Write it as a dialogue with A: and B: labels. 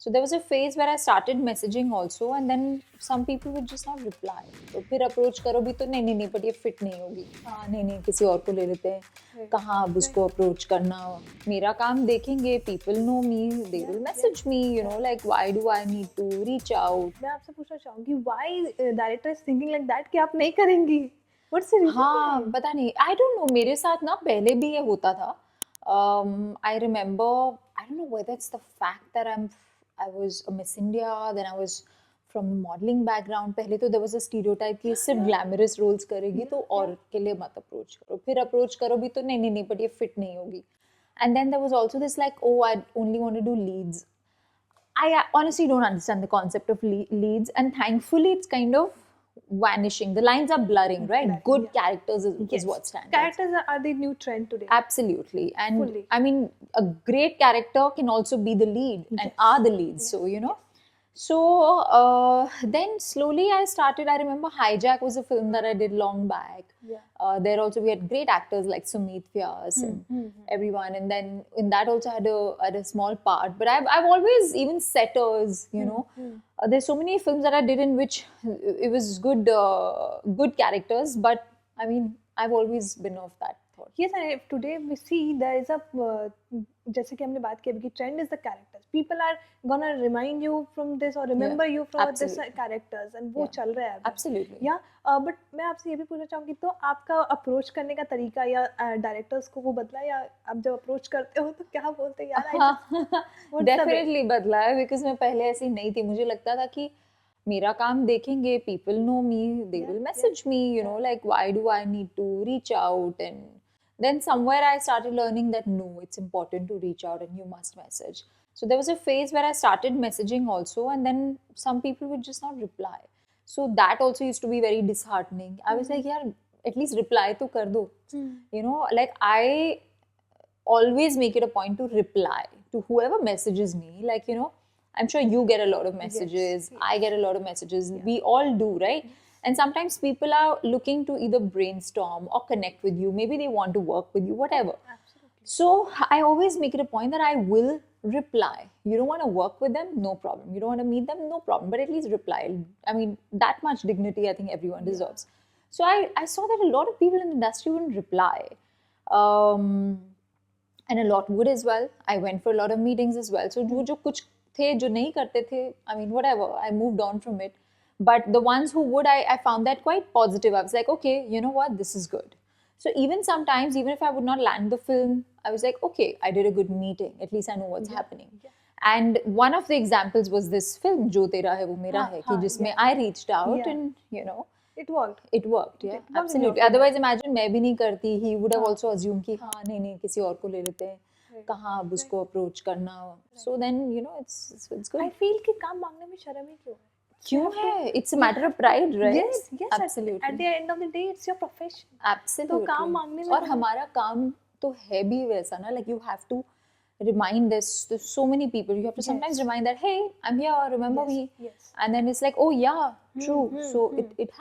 A: So there was a phase where I started messaging also, and then some people would just not reply. तो फिर approach करो भी तो नहीं नहीं नहीं बट ये फिट नहीं होगी, हाँ नहीं नहीं किसी और को ले लेते हैं, कहाँ अब उसको अप्रोच करना, मेरा काम देखेंगे, people know me, they will message me, you know, like why do I need to reach out.
B: मैं आपसे पूछना चाहूंगी why director is thinking like that कि आप नहीं करेंगी? What's the reason?
A: हाँ पता नहीं, आई डोंट नो, मेरे साथ ना पहले भी ये होता था. I remember, I don't know whether it's the fact that I was a Miss India, then I was from modelling background. पहले तो देयर वाज अ स्टीरियोटाइप कि सिर्फ ग्लैमरस रोल्स करेगी तो और के लिए मत अप्रोच करो, फिर अप्रोच करो भी तो नहीं नहीं नहीं बट ये फिट नहीं होगी. And then there was also this like, oh I only want to do leads. I honestly don't understand the concept of leads, and thankfully, it's kind of vanishing. The lines are blurring, right?
B: Blurring,
A: Good
B: yeah.
A: characters is what stands.
B: Characters are the new trend today.
A: Absolutely, and
B: Fully.
A: I mean, a great character can also be the lead, and are the leads. So you know. So then slowly I started. I remember Hijack was a film that I did long back.
B: Yeah.
A: There also we had great actors like Sumit Vyas and everyone, and then in that also had a small part. But I've always, even Setters, you know, there's so many films that I did in which it was good characters. But I mean, I've always been of that thought.
B: Yes, and if today we see there is a जैसे कि हमने बात की अभी कि trend is the characters. People are gonna remind you from this or remember you from this characters, and वो चल रहा है अभी.
A: Absolutely.
B: Yeah, but मैं आपसे ये भी पूछना चाहूँगी, तो आपका अप्रोच करने का तरीका या डायरेक्टर्स को वो बदला, या आप जब अप्रोच करते हो तो क्या बोलते हैं यार?
A: डेफिनेटली बदला है, बिकॉज मैं पहले ऐसी नहीं थी. मुझे लगता था कि मेरा काम देखेंगे, people know me, they will message me, you know, like why do I need to reach out. And then somewhere I started learning that no, it's important to reach out and you must message. So there was a phase where I started messaging also, and then some people would just not reply. So that also used to be very disheartening. I was like, yeah, at least reply to kar do. You know, like I always make it a point to reply to whoever messages me. Like, you know, I'm sure you get a lot of messages. Yes. I get a lot of messages. Yeah. We all do, right? And sometimes people are looking to either brainstorm or connect with you. Maybe they want to work with you, whatever.
B: Absolutely.
A: So I always make it a point that I will reply. You don't want to work with them? No problem. You don't want to meet them? No problem. But at least reply. I mean, that much dignity I think everyone deserves. So I saw that a lot of people in the industry wouldn't reply. And a lot would as well. I went for a lot of meetings as well. So जो कुछ थे जो नहीं करते थे, I mean, whatever. I moved on from it. But the ones who would, I found that quite positive. I was like, okay, you know what, this is good. So even sometimes, even if I would not land the film, I was like, okay, I did a good meeting. At least I know what's happening. Yeah. And one of the examples was this film, Jo Tera Hai Wo Mera Hai, कि जिसमें I reached out and, you know,
B: it worked.
A: It worked, yeah, absolutely. Otherwise, imagine मैं भी नहीं करती. He would have also assumed कि हाँ नहीं नहीं किसी और को ले लेते हैं, कहाँ अब उसको approach करना. So then, you know, it's good.
B: I feel कि काम मांगने में शर्म ही क्यों है?
A: क्यों है? It's a matter of pride, right?
B: Yes, yes,
A: absolutely.
B: At the end of the day, it's your profession.
A: Absolutely.
B: तो काम मांगने में
A: और हमारा काम तो है भी वैसा ना, like you have to remind this to so many people. You have to sometimes remind that, hey, I'm here, remember me.
B: Yes.
A: And then it's like, oh yeah, true. So it happens.